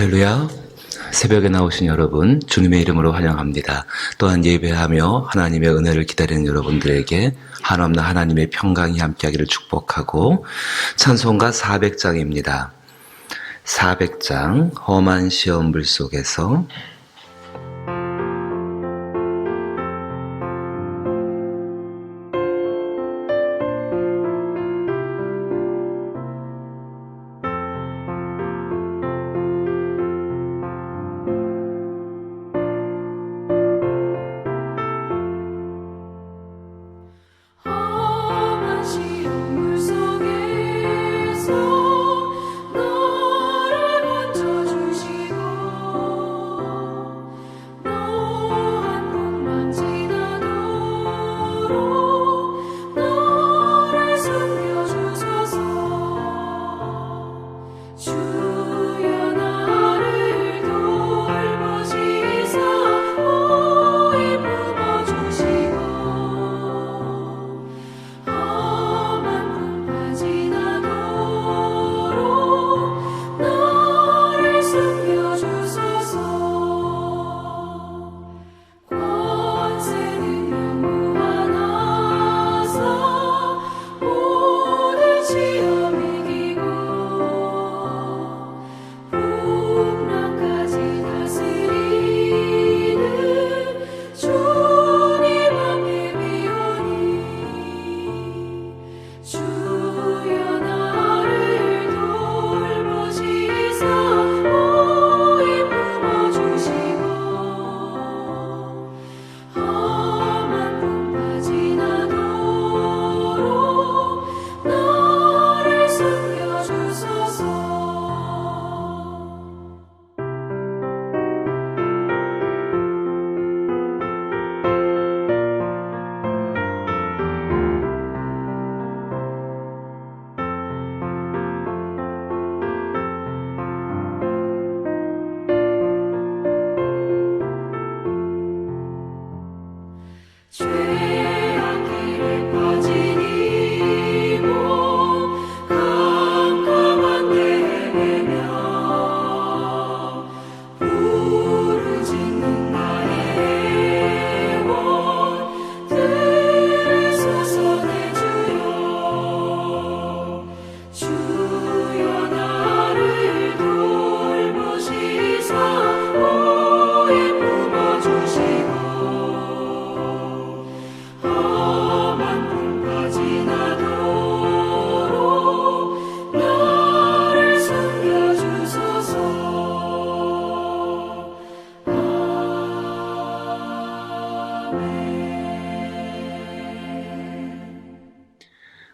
할렐루야. 새벽에 나오신 여러분 주님의 이름으로 환영합니다. 또한 예배하며 하나님의 은혜를 기다리는 여러분들에게 한없는 하나님의 평강이 함께하기를 축복하고, 찬송가 400장입니다. 400장 험한 시험 물 속에서.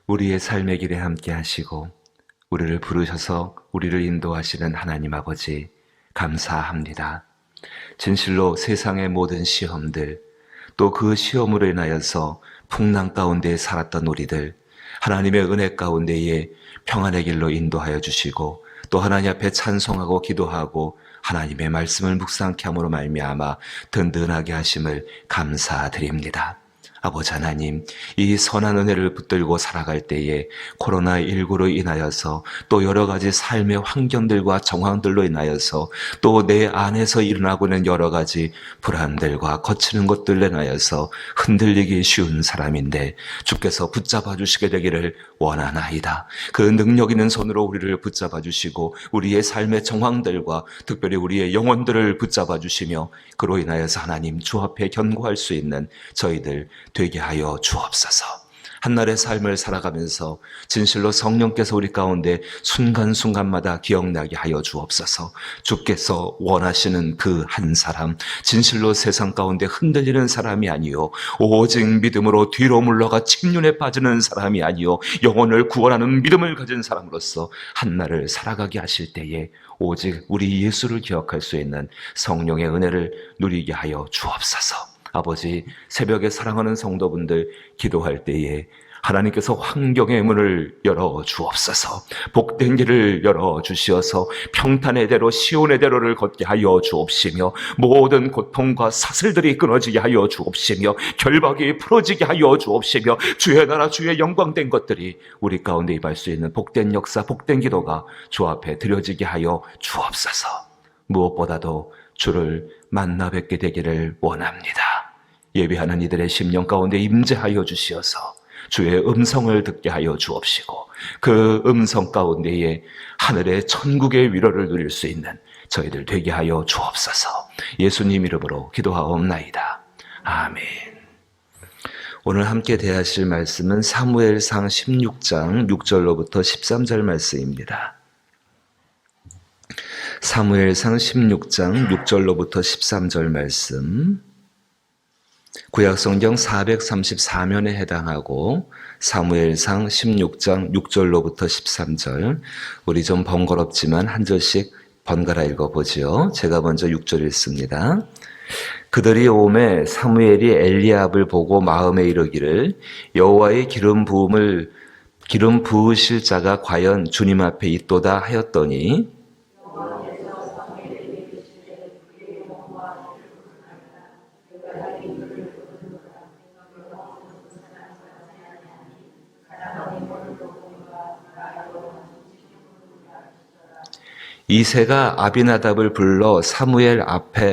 우리의 삶의 길에 함께 하시고 우리를 부르셔서 우리를 인도하시는 하나님 아버지, 감사합니다. 진실로 세상의 모든 시험들, 또 그 시험으로 인하여서 풍랑 가운데 살았던 우리들, 하나님의 은혜 가운데에 평안의 길로 인도하여 주시고, 또 하나님 앞에 찬송하고 기도하고 하나님의 말씀을 묵상케 함으로 말미암아 든든하게 하심을 감사드립니다. 아버지 하나님, 이 선한 은혜를 붙들고 살아갈 때에 코로나19로 인하여서 또 여러 가지 삶의 환경들과 정황들로 인하여서 또 내 안에서 일어나고 있는 여러 가지 불안들과 거치는 것들로 인하여서 흔들리기 쉬운 사람인데 주께서 붙잡아 주시게 되기를 원하나이다. 그 능력 있는 손으로 우리를 붙잡아 주시고 우리의 삶의 정황들과 특별히 우리의 영혼들을 붙잡아 주시며 그로 인하여서 하나님 주 앞에 견고할 수 있는 저희들 되게 하여 주옵소서. 한날의 삶을 살아가면서 진실로 성령께서 우리 가운데 순간순간마다 기억나게 하여 주옵소서. 주께서 원하시는 그 한 사람, 진실로 세상 가운데 흔들리는 사람이 아니요 오직 믿음으로 뒤로 물러가 침륜에 빠지는 사람이 아니요 영혼을 구원하는 믿음을 가진 사람으로서 한날을 살아가게 하실 때에 오직 우리 예수를 기억할 수 있는 성령의 은혜를 누리게 하여 주옵소서. 아버지, 새벽에 사랑하는 성도분들 기도할 때에 하나님께서 환경의 문을 열어 주옵소서. 복된 길을 열어 주시어서 평탄의 대로 시온의 대로를 걷게 하여 주옵시며 모든 고통과 사슬들이 끊어지게 하여 주옵시며 결박이 풀어지게 하여 주옵시며 주의 나라 주의 영광된 것들이 우리 가운데 임할 수 있는 복된 역사 복된 기도가 주 앞에 드려지게 하여 주옵소서. 무엇보다도 주를 만나 뵙게 되기를 원합니다. 예배하는 이들의 심령 가운데 임재하여 주시어서 주의 음성을 듣게 하여 주옵시고 그 음성 가운데에 하늘의 천국의 위로를 누릴 수 있는 저희들 되게 하여 주옵소서. 예수님 이름으로 기도하옵나이다. 아멘. 오늘 함께 대하실 말씀은 사무엘상 16장 6절로부터 13절 말씀입니다. 사무엘상 16장 6절로부터 13절 말씀, 구약성경 434면에 해당하고 사무엘상 16장 6절로부터 13절, 우리 좀 번거롭지만 한 절씩 번갈아 읽어보지요. 제가 먼저 6절 읽습니다. 그들이 오매 사무엘이 엘리압을 보고 마음에 이르기를 여호와의 기름 부으실 자가 과연 주님 앞에 있도다 하였더니 이새가 아비나답을 불러 사무엘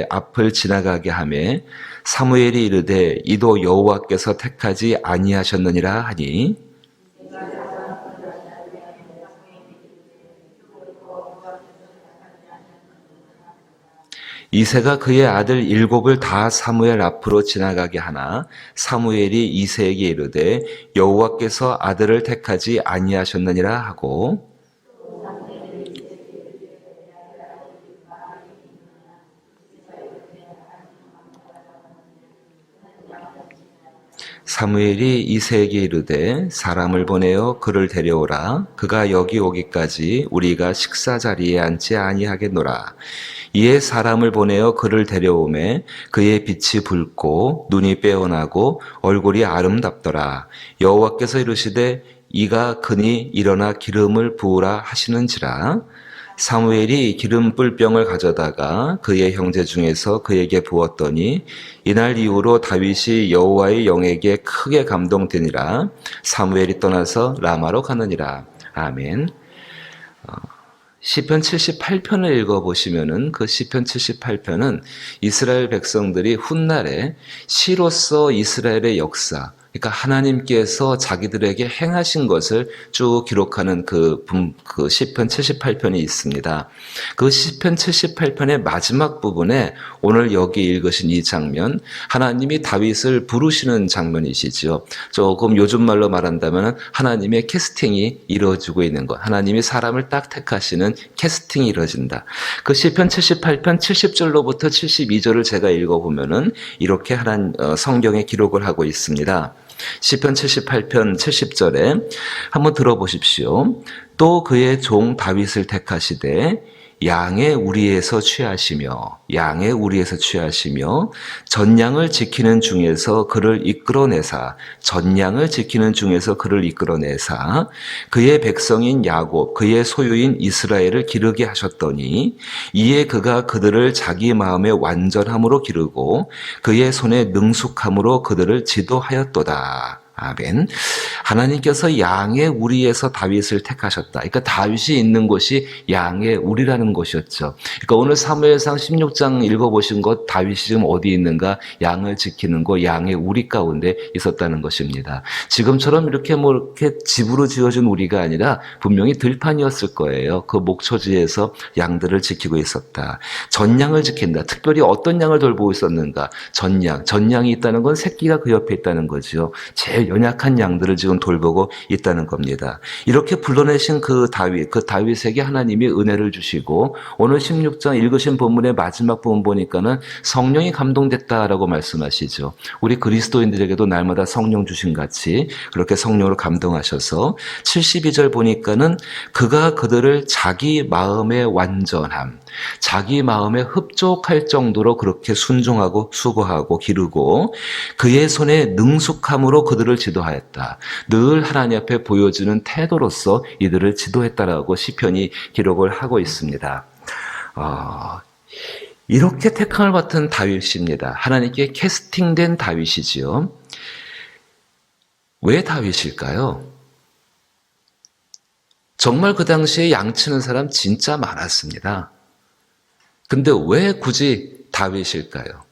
앞을 지나가게 하매 사무엘이 이르되 이도 여호와께서 택하지 아니하셨느니라 하니 이새가 그의 아들 7을 다 사무엘 앞으로 지나가게 하나 사무엘이 이새에게 이르되 여호와께서 아들을 택하지 아니하셨느니라 하고 사무엘이 이새에게 이르되 사람을 보내어 그를 데려오라. 그가 여기 오기까지 우리가 식사 자리에 앉지 아니하겠노라. 이에 사람을 보내어 그를 데려오매 그의 빛이 붉고 눈이 빼어나고 얼굴이 아름답더라. 여호와께서 이르시되 이가 그니 일어나 기름을 부으라 하시는지라. 사무엘이 기름 뿔병을 가져다가 그의 형제 중에서 그에게 부었더니 이날 이후로 다윗이 여호와의 영에게 크게 감동되니라. 사무엘이 떠나서 라마로 가느니라. 아멘. 시편 78편을 읽어보시면은 그 시편 78편은 이스라엘 백성들이 훗날에 시로서 이스라엘의 역사, 그러니까 하나님께서 자기들에게 행하신 것을 쭉 기록하는 그 시편 78편이 있습니다. 그 시편 78편의 마지막 부분에 오늘 여기 읽으신 이 장면, 하나님이 다윗을 부르시는 장면이시죠. 조금 요즘 말로 말한다면 하나님의 캐스팅이 이루어지고 있는 것, 하나님이 사람을 딱 택하시는 캐스팅이 이루어진다. 그 시편 78편 70절로부터 72절을 제가 읽어보면은 이렇게 성경에 기록을 하고 있습니다. 시편 78편 70절에 한번 들어보십시오. 또 그의 종 다윗을 택하시되 양의 우리에서 취하시며 전양을 지키는 중에서 그를 이끌어내사 그의 백성인 야곱 그의 소유인 이스라엘을 기르게 하셨더니 이에 그가 그들을 자기 마음의 완전함으로 기르고 그의 손의 능숙함으로 그들을 지도하였도다. 아멘. 하나님께서 양의 우리에서 다윗을 택하셨다. 그러니까 다윗이 있는 곳이 양의 우리라는 곳이었죠. 그러니까 오늘 사무엘상 16장 읽어보신 것, 다윗이 지금 어디 있는가? 양을 지키는 곳, 양의 우리 가운데 있었다는 것입니다. 지금처럼 이렇게 집으로 지어준 우리가 아니라 분명히 들판이었을 거예요. 그 목초지에서 양들을 지키고 있었다. 전양을 지킨다. 특별히 어떤 양을 돌보고 있었는가? 전양이 있다는 건 새끼가 그 옆에 있다는 거죠. 제일 연약한 양들을 지금 돌보고 있다는 겁니다. 이렇게 불러내신 그 다윗에게 하나님이 은혜를 주시고 오늘 16장 읽으신 본문의 마지막 부분 보니까는 성령이 감동됐다라고 말씀하시죠. 우리 그리스도인들에게도 날마다 성령 주신 같이 그렇게 성령으로 감동하셔서 72절 보니까는 그가 그들을 자기 마음의 완전함, 자기 마음에 흡족할 정도로 그렇게 순종하고 수고하고 기르고 그의 손에 능숙함으로 그들을 지도하였다. 늘 하나님 앞에 보여주는 태도로서 이들을 지도했다라고 시편이 기록을 하고 있습니다. 이렇게 택함을 받은 다윗입니다. 하나님께 캐스팅된 다윗이지요. 왜 다윗일까요? 정말 그 당시에 양치는 사람 진짜 많았습니다. 근데 왜 굳이 다윗일까요?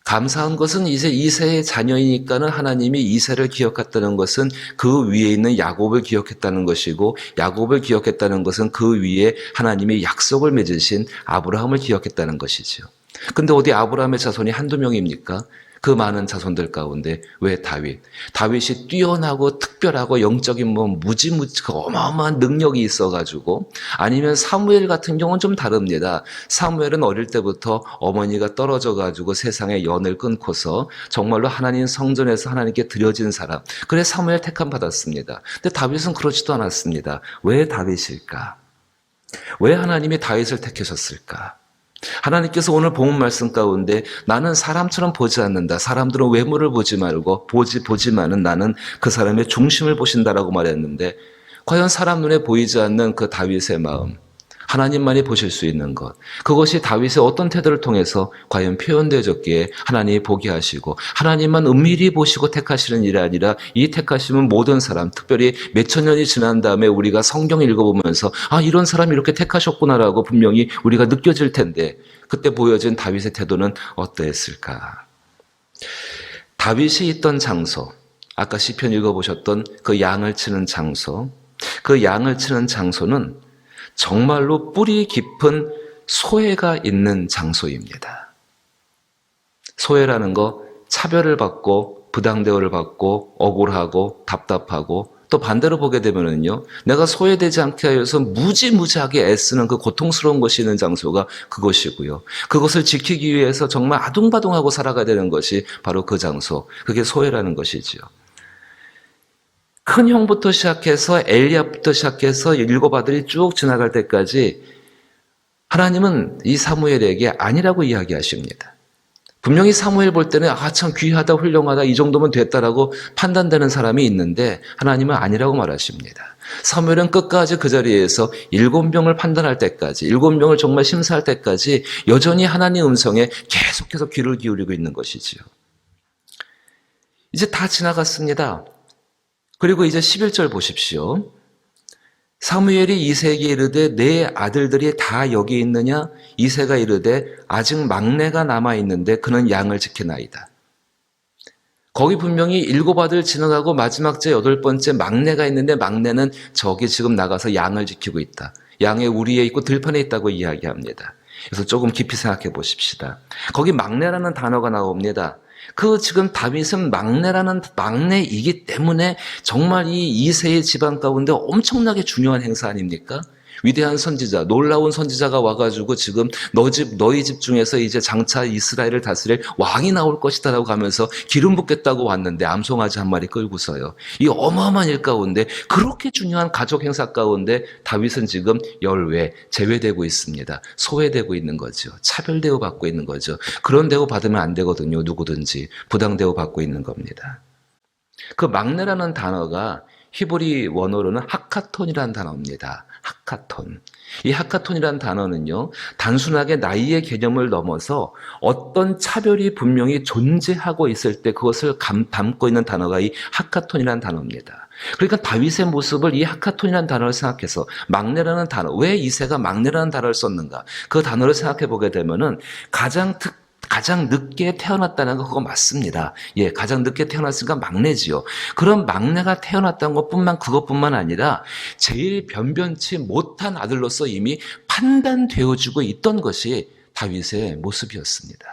감사한 것은 이제 이새의 자녀이니까는 하나님이 이새를 기억했다는 것은 그 위에 있는 야곱을 기억했다는 것이고, 야곱을 기억했다는 것은 그 위에 하나님이 약속을 맺으신 아브라함을 기억했다는 것이죠. 근데 어디 아브라함의 자손이 한두 명입니까? 그 많은 자손들 가운데 왜 다윗? 다윗이 뛰어나고 특별하고 영적인 무지무지 어마어마한 능력이 있어가지고, 아니면 사무엘 같은 경우는 좀 다릅니다. 사무엘은 어릴 때부터 어머니가 떨어져가지고 세상의 연을 끊고서 정말로 하나님 성전에서 하나님께 드려진 사람. 그래 사무엘 택함 받았습니다. 근데 다윗은 그렇지도 않았습니다. 왜 다윗일까? 왜 하나님이 다윗을 택하셨을까? 하나님께서 오늘 본문 말씀 가운데 나는 사람처럼 보지 않는다. 사람들은 외모를 보지 말고 보지만은 나는 그 사람의 중심을 보신다라고 말했는데, 과연 사람 눈에 보이지 않는 그 다윗의 마음, 하나님만이 보실 수 있는 것, 그것이 다윗의 어떤 태도를 통해서 과연 표현되어졌기에 하나님이 보게 하시고, 하나님만 은밀히 보시고 택하시는 일이 아니라 이 택하심은 모든 사람, 특별히 몇천 년이 지난 다음에 우리가 성경 읽어보면서 이런 사람이 이렇게 택하셨구나라고 분명히 우리가 느껴질 텐데, 그때 보여진 다윗의 태도는 어떠했을까? 다윗이 있던 장소, 아까 시편 읽어보셨던 그 양을 치는 장소, 그 양을 치는 장소는 정말로 뿌리 깊은 소외가 있는 장소입니다. 소외라는 거, 차별을 받고 부당 대우를 받고 억울하고 답답하고, 또 반대로 보게 되면은요, 내가 소외되지 않게 하여서 무지무지하게 애쓰는 그 고통스러운 것이 있는 장소가 그것이고요. 그것을 지키기 위해서 정말 아둥바둥하고 살아가야 되는 것이 바로 그 장소, 그게 소외라는 것이지요. 큰 형부터 시작해서 엘리압부터 시작해서 일곱 아들이 쭉 지나갈 때까지 하나님은 이 사무엘에게 아니라고 이야기하십니다. 분명히 사무엘 볼 때는 참 귀하다, 훌륭하다, 이 정도면 됐다라고 판단되는 사람이 있는데 하나님은 아니라고 말하십니다. 사무엘은 끝까지 그 자리에서 7명을 판단할 때까지, 7명을 정말 심사할 때까지 여전히 하나님의 음성에 계속해서 귀를 기울이고 있는 것이지요. 이제 다 지나갔습니다. 그리고 이제 11절 보십시오. 사무엘이 이새에게 이르되 내 아들들이 다 여기 있느냐? 이새가 이르되 아직 막내가 남아있는데 그는 양을 지키나이다. 거기 분명히 7 아들 지나가고 마지막 째 8번째 막내가 있는데 막내는 저기 지금 나가서 양을 지키고 있다. 양의 우리에 있고 들판에 있다고 이야기합니다. 그래서 조금 깊이 생각해 보십시다. 거기 막내라는 단어가 나옵니다. 그 지금 다윗은 막내이기 때문에 정말 이 이새의 집안 가운데 엄청나게 중요한 행사 아닙니까? 위대한 선지자, 놀라운 선지자가 와가지고 지금 너희 집 중에서 이제 장차 이스라엘을 다스릴 왕이 나올 것이다라고 하면서 기름 붓겠다고 왔는데 암송아지 한 마리 끌고서요. 이 어마어마한 일 가운데, 그렇게 중요한 가족 행사 가운데 다윗은 지금 열외, 제외되고 있습니다. 소외되고 있는 거죠. 차별 대우 받고 있는 거죠. 그런 대우 받으면 안 되거든요. 누구든지 부당 대우 받고 있는 겁니다. 그 막내라는 단어가 히브리 원어로는 하카톤이라는 단어입니다. 하카톤. 이 하카톤이라는 단어는요, 단순하게 나이의 개념을 넘어서 어떤 차별이 분명히 존재하고 있을 때 그것을 담고 있는 단어가 이 하카톤이라는 단어입니다. 그러니까 다윗의 모습을 이 하카톤이라는 단어를 생각해서, 막내라는 단어, 왜 이새가 막내라는 단어를 썼는가? 그 단어를 생각해 보게 되면은 가장 늦게 태어났다는 거 그거 맞습니다. 예, 가장 늦게 태어났으니까 막내지요. 그런 막내가 태어났다는 그것뿐만 아니라 제일 변변치 못한 아들로서 이미 판단되어지고 있던 것이 다윗의 모습이었습니다.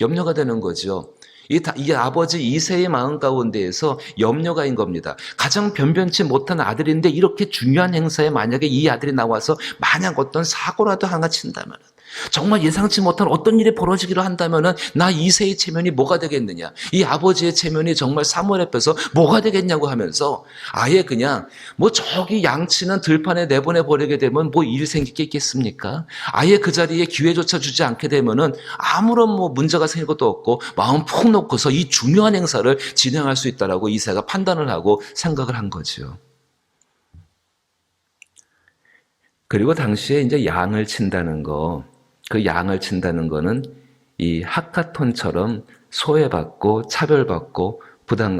염려가 되는 거죠. 이 아버지 이새의 마음 가운데에서 염려가 인 겁니다. 가장 변변치 못한 아들인데 이렇게 중요한 행사에 만약에 이 아들이 나와서 만약 어떤 사고라도 하나 친다면, 정말 예상치 못한 어떤 일이 벌어지기로 한다면 나 이새의 체면이 뭐가 되겠느냐, 이 아버지의 체면이 정말 사무엘 앞에서 뭐가 되겠냐고 하면서 아예 그냥 저기 양치는 들판에 내보내버리게 되면 일 생길 게 있겠습니까? 아예 그 자리에 기회조차 주지 않게 되면은 아무런 문제가 생길 것도 없고 마음 푹 놓고서 이 중요한 행사를 진행할 수 있다라고 이새가 판단을 하고 생각을 한 거죠. 그리고 당시에 이제 양을 친다는 거, 그 양을 친다는 거는 이 하카톤처럼 소외받고 차별받고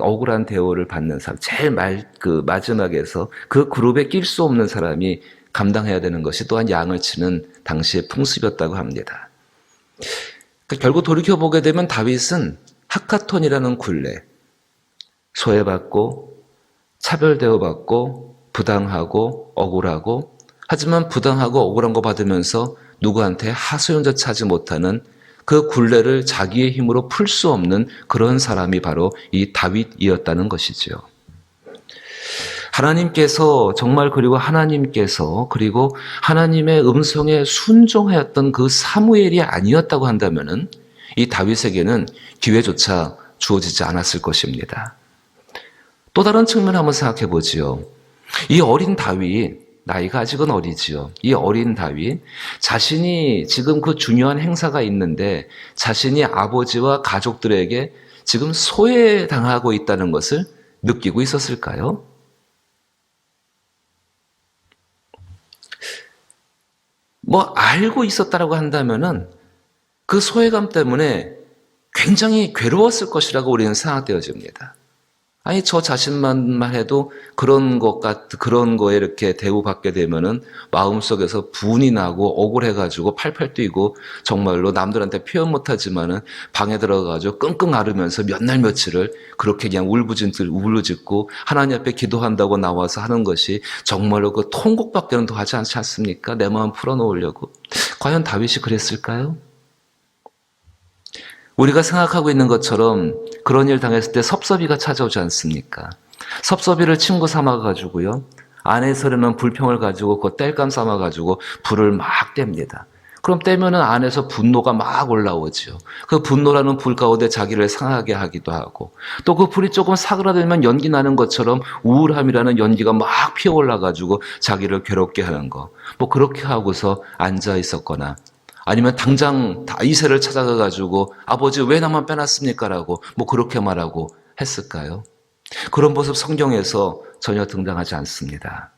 억울한 대우를 받는 사람, 제일 마지막에서 그 그룹에 낄 수 없는 사람이 감당해야 되는 것이 또한 양을 치는 당시의 풍습이었다고 합니다. 그러니까 결국 돌이켜보게 되면 다윗은 하카톤이라는 굴레, 소외받고 차별대우받고 부당하고 억울하고, 하지만 부당하고 억울한 거 받으면서 누구한테 하소연조차 하지 못하는 그 굴레를 자기의 힘으로 풀 수 없는 그런 사람이 바로 이 다윗이었다는 것이죠. 하나님께서 정말 그리고 하나님의 음성에 순종하였던 그 사무엘이 아니었다고 한다면은 이 다윗에게는 기회조차 주어지지 않았을 것입니다. 또 다른 측면 한번 생각해 보지요. 이 어린 다윗, 나이가 아직은 어리지요. 이 어린 다윗, 자신이 지금 그 중요한 행사가 있는데 자신이 아버지와 가족들에게 지금 소외당하고 있다는 것을 느끼고 있었을까요? 알고 있었다라고 한다면은 그 소외감 때문에 굉장히 괴로웠을 것이라고 우리는 생각되어집니다. 아니, 저 자신만 해도 그런 거에 이렇게 대우받게 되면은 마음속에서 분이 나고 억울해가지고 팔팔 뛰고 정말로 남들한테 표현 못하지만은 방에 들어가가지고 끙끙 앓으면서 몇 날 며칠을 그렇게 그냥 울부짖고 하나님 앞에 기도한다고 나와서 하는 것이 정말로 그 통곡밖에는 더 하지 않지 않습니까? 내 마음 풀어놓으려고. 과연 다윗이 그랬을까요? 우리가 생각하고 있는 것처럼 그런 일 당했을 때 섭섭이가 찾아오지 않습니까? 섭섭이를 친구 삼아가지고요, 아내 서려는 불평을 가지고 그 땔감 삼아가지고 불을 막 뗍니다. 그럼 떼면은 안에서 분노가 막 올라오죠. 그 분노라는 불 가운데 자기를 상하게 하기도 하고, 또 그 불이 조금 사그라들면 연기 나는 것처럼 우울함이라는 연기가 막 피어올라가지고 자기를 괴롭게 하는 거. 그렇게 하고서 앉아 있었거나, 아니면 당장 이세를 찾아가가지고 아버지 왜 나만 빼놨습니까? 라고 그렇게 말하고 했을까요? 그런 모습 성경에서 전혀 등장하지 않습니다.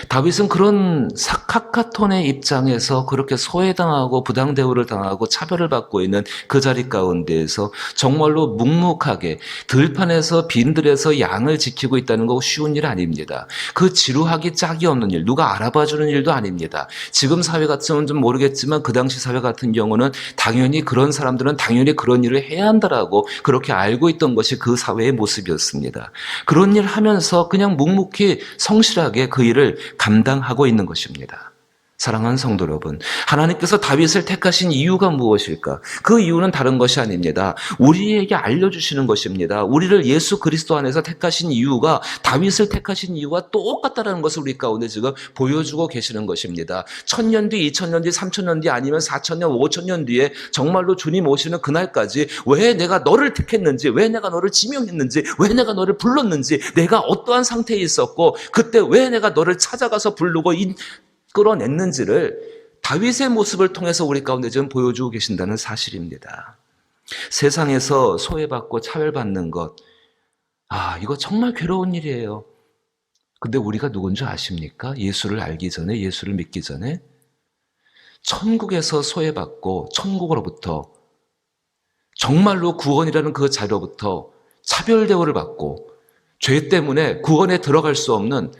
다윗은 그런 하카톤의 입장에서 그렇게 소외당하고 부당대우를 당하고 차별을 받고 있는 그 자리 가운데에서 정말로 묵묵하게 들판에서 빈들에서 양을 지키고 있다는 거 쉬운 일 아닙니다. 그 지루하기 짝이 없는 일, 누가 알아봐주는 일도 아닙니다. 지금 사회 같으면 좀 모르겠지만 그 당시 사회 같은 경우는 당연히 그런 사람들은 당연히 그런 일을 해야 한다라고 그렇게 알고 있던 것이 그 사회의 모습이었습니다. 그런 일 하면서 그냥 묵묵히 성실하게 그 일을 감당하고 있는 것입니다. 사랑하는 성도 여러분, 하나님께서 다윗을 택하신 이유가 무엇일까? 그 이유는 다른 것이 아닙니다. 우리에게 알려주시는 것입니다. 우리를 예수 그리스도 안에서 택하신 이유가 다윗을 택하신 이유와 똑같다는 것을 우리 가운데 지금 보여주고 계시는 것입니다. 1000년 뒤, 2000년 뒤, 3000년 뒤, 아니면 4000년, 5000년 뒤에 정말로 주님 오시는 그날까지 왜 내가 너를 택했는지, 왜 내가 너를 지명했는지, 왜 내가 너를 불렀는지, 내가 어떠한 상태에 있었고 그때 왜 내가 너를 찾아가서 부르고 끌어냈는지를 다윗의 모습을 통해서 우리 가운데 좀 보여주고 계신다는 사실입니다. 세상에서 소외받고 차별받는 것, 이거 정말 괴로운 일이에요. 근데 우리가 누군지 아십니까? 예수를 알기 전에, 예수를 믿기 전에 천국에서 소외받고 천국으로부터 정말로 구원이라는 그 자리로부터 차별 대우를 받고 죄 때문에 구원에 들어갈 수 없는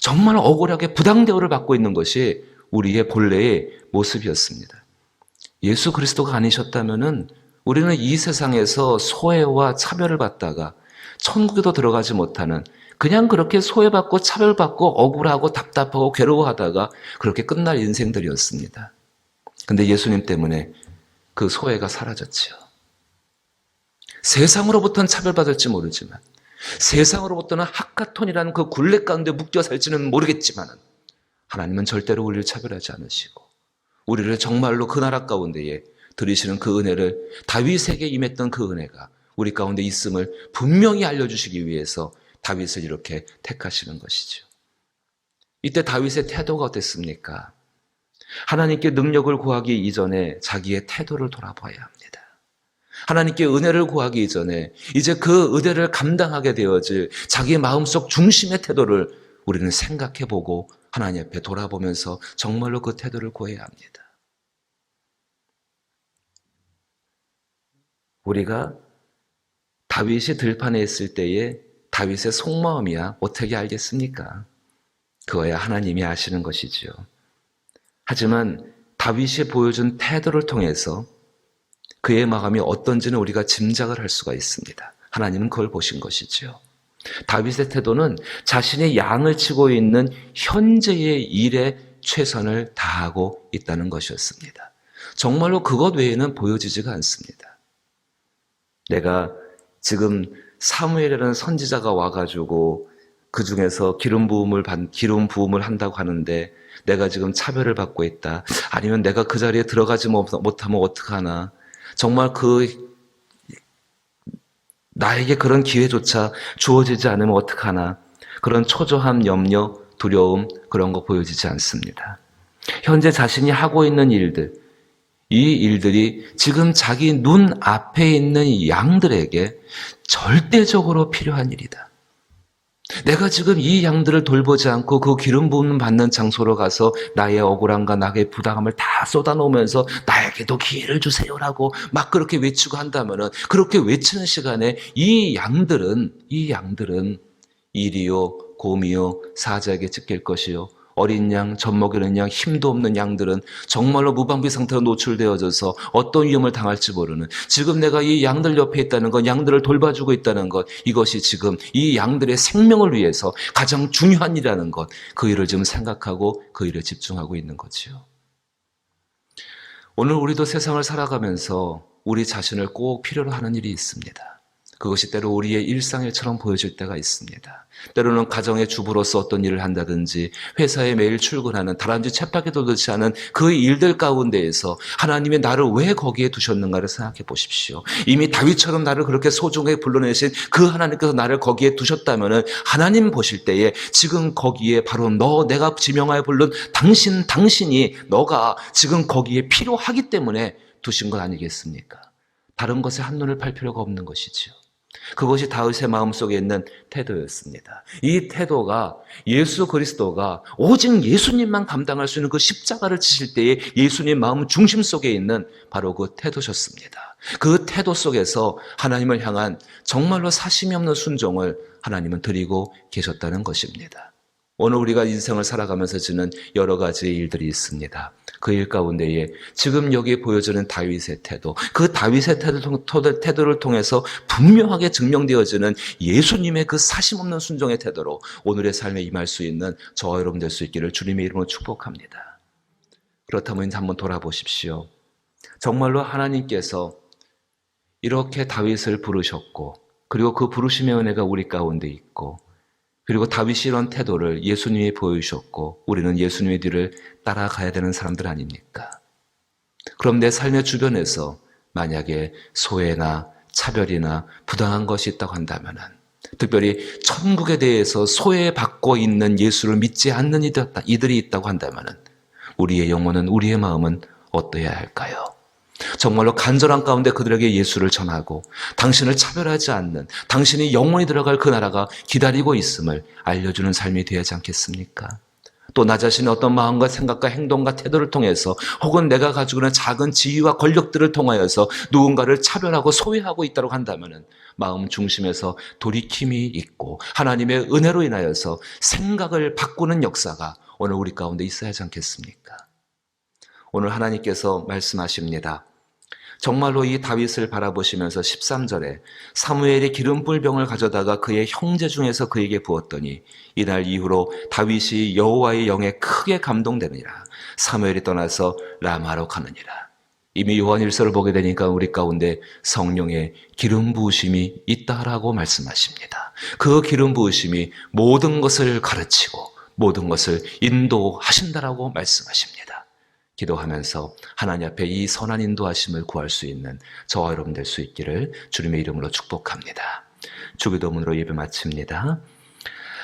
정말 억울하게 부당 대우를 받고 있는 것이 우리의 본래의 모습이었습니다. 예수 그리스도가 아니셨다면은 우리는 이 세상에서 소외와 차별을 받다가 천국에도 들어가지 못하는, 그냥 그렇게 소외받고 차별받고 억울하고 답답하고 괴로워하다가 그렇게 끝날 인생들이었습니다. 근데 예수님 때문에 그 소외가 사라졌지요. 세상으로부터는 차별받을지 모르지만, 세상으로부터는 하카톤이라는 그 굴레 가운데 묶여 살지는 모르겠지만 하나님은 절대로 우리를 차별하지 않으시고 우리를 정말로 그 나라 가운데에 들이시는 그 은혜를, 다윗에게 임했던 그 은혜가 우리 가운데 있음을 분명히 알려주시기 위해서 다윗을 이렇게 택하시는 것이죠. 이때 다윗의 태도가 어땠습니까? 하나님께 능력을 구하기 이전에 자기의 태도를 돌아봐야 합니다. 하나님께 은혜를 구하기 이전에 이제 그 은혜를 감당하게 되어질 자기의 마음속 중심의 태도를 우리는 생각해보고 하나님 앞에 돌아보면서 정말로 그 태도를 구해야 합니다. 우리가 다윗이 들판에 있을 때에 다윗의 속마음이야 어떻게 알겠습니까? 그거야 하나님이 아시는 것이지요. 하지만 다윗이 보여준 태도를 통해서 그의 마음이 어떤지는 우리가 짐작을 할 수가 있습니다. 하나님은 그걸 보신 것이지요. 다윗의 태도는 자신이 양을 치고 있는 현재의 일에 최선을 다하고 있다는 것이었습니다. 정말로 그것 외에는 보여지지가 않습니다. 내가 지금 사무엘이라는 선지자가 와가지고 그 중에서 기름 부음을 한다고 하는데 내가 지금 차별을 받고 있다. 아니면 내가 그 자리에 들어가지 못하면 어떡하나. 정말 나에게 그런 기회조차 주어지지 않으면 어떡하나. 그런 초조함, 염려, 두려움 그런 거 보여지지 않습니다. 현재 자신이 하고 있는 일들, 이 일들이 지금 자기 눈 앞에 있는 양들에게 절대적으로 필요한 일이다. 내가 지금 이 양들을 돌보지 않고 그 기름 부음 받는 장소로 가서 나의 억울함과 나의 부당함을 다 쏟아놓으면서 나에게도 기회를 주세요라고 막 그렇게 외치고 한다면은, 그렇게 외치는 시간에 이 양들은 이리요 곰이요 사자에게 찢길 것이요 어린 양, 젖먹이는 양, 힘도 없는 양들은 정말로 무방비 상태로 노출되어져서 어떤 위험을 당할지 모르는, 지금 내가 이 양들 옆에 있다는 것, 양들을 돌봐주고 있다는 것, 이것이 지금 이 양들의 생명을 위해서 가장 중요한 일이라는 것, 그 일을 지금 생각하고 그 일에 집중하고 있는 거지요. 오늘 우리도 세상을 살아가면서 우리 자신을 꼭 필요로 하는 일이 있습니다. 그것이 때로 우리의 일상일처럼 보여질 때가 있습니다. 때로는 가정의 주부로서 어떤 일을 한다든지 회사에 매일 출근하는 다람쥐 쳇바퀴 돌듯이 하는 그 일들 가운데에서 하나님이 나를 왜 거기에 두셨는가를 생각해 보십시오. 이미 다윗처럼 나를 그렇게 소중하게 불러내신 그 하나님께서 나를 거기에 두셨다면 하나님 보실 때에 지금 거기에 바로 내가 지명하여 부른 당신이 너가 지금 거기에 필요하기 때문에 두신 것 아니겠습니까? 다른 것에 한눈을 팔 필요가 없는 것이지요. 그것이 다윗의 마음속에 있는 태도였습니다. 이 태도가 예수 그리스도가 오직 예수님만 감당할 수 있는 그 십자가를 지실 때에 예수님 마음 중심 속에 있는 바로 그 태도셨습니다. 그 태도 속에서 하나님을 향한 정말로 사심이 없는 순종을 하나님은 드리고 계셨다는 것입니다. 오늘 우리가 인생을 살아가면서 지는 여러 가지 일들이 있습니다. 그 일 가운데에 지금 여기 보여주는 다윗의 태도, 그 다윗의 태도를 통해서 분명하게 증명되어지는 예수님의 그 사심 없는 순종의 태도로 오늘의 삶에 임할 수 있는 저와 여러분 될 수 있기를 주님의 이름으로 축복합니다. 그렇다면 한번 돌아보십시오. 정말로 하나님께서 이렇게 다윗을 부르셨고, 그리고 그 부르심의 은혜가 우리 가운데 있고, 그리고 다윗이 이런 태도를 예수님이 보여주셨고 우리는 예수님의 뒤를 따라가야 되는 사람들 아닙니까? 그럼 내 삶의 주변에서 만약에 소외나 차별이나 부당한 것이 있다고 한다면, 특별히 천국에 대해서 소외받고 있는 예수를 믿지 않는 이들이 있다고 한다면 우리의 영혼은, 우리의 마음은 어떠해야 할까요? 정말로 간절한 가운데 그들에게 예수를 전하고 당신을 차별하지 않는, 당신이 영원히 들어갈 그 나라가 기다리고 있음을 알려주는 삶이 되어야지 않겠습니까? 또 나 자신의 어떤 마음과 생각과 행동과 태도를 통해서 혹은 내가 가지고 있는 작은 지위와 권력들을 통하여서 누군가를 차별하고 소외하고 있다고 한다면 마음 중심에서 돌이킴이 있고 하나님의 은혜로 인하여서 생각을 바꾸는 역사가 오늘 우리 가운데 있어야 하지 않겠습니까? 오늘 하나님께서 말씀하십니다. 정말로 이 다윗을 바라보시면서 13절에 사무엘이 기름불 병을 가져다가 그의 형제 중에서 그에게 부었더니 이날 이후로 다윗이 여호와의 영에 크게 감동되느니라. 사무엘이 떠나서 라마로 가느니라. 이미 요한일서를 보게 되니까 우리 가운데 성령의 기름 부으심이 있다라고 말씀하십니다. 그 기름 부으심이 모든 것을 가르치고 모든 것을 인도하신다라고 말씀하십니다. 기도하면서 하나님 앞에 이 선한 인도하심을 구할 수 있는 저와 여러분 될 수 있기를 주님의 이름으로 축복합니다. 주기도문으로 예배 마칩니다.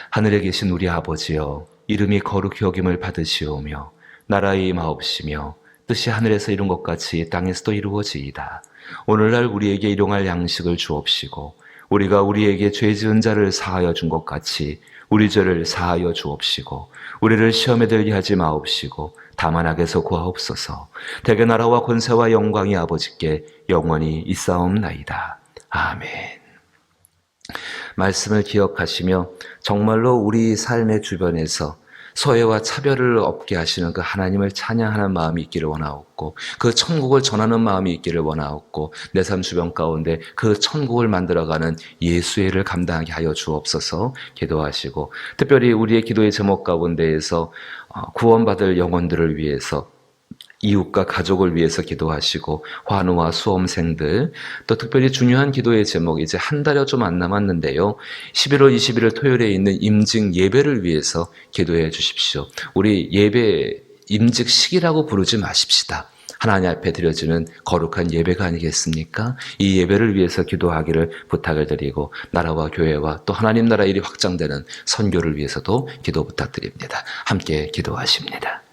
하늘에 계신 우리 아버지여, 이름이 거룩히 여김을 받으시오며 나라의 임하옵시며 뜻이 하늘에서 이룬 것 같이 땅에서도 이루어지이다. 오늘날 우리에게 일용할 양식을 주옵시고 우리가 우리에게 죄 지은 자를 사하여 준 것 같이 우리 죄를 사하여 주옵시고 우리를 시험에 들게 하지 마옵시고 다만 악에서 구하옵소서. 대개 나라와 권세와 영광이 아버지께 영원히 있사옵나이다. 아멘. 말씀을 기억하시며 정말로 우리 삶의 주변에서 소외와 차별을 없게 하시는 그 하나님을 찬양하는 마음이 있기를 원하옵고, 그 천국을 전하는 마음이 있기를 원하옵고, 내 삶 주변 가운데 그 천국을 만들어가는 예수의 일을 감당하게 하여 주옵소서 기도하시고, 특별히 우리의 기도의 제목 가운데에서 구원받을 영혼들을 위해서, 이웃과 가족을 위해서 기도하시고, 환우와 수험생들, 또 특별히 중요한 기도의 제목, 이제 한 달여 좀 안 남았는데요, 11월 21일 토요일에 있는 임직 예배를 위해서 기도해 주십시오. 우리 예배 임직식이라고 부르지 마십시다. 하나님 앞에 드려지는 거룩한 예배가 아니겠습니까? 이 예배를 위해서 기도하기를 부탁을 드리고, 나라와 교회와 또 하나님 나라 일이 확장되는 선교를 위해서도 기도 부탁드립니다. 함께 기도하십니다.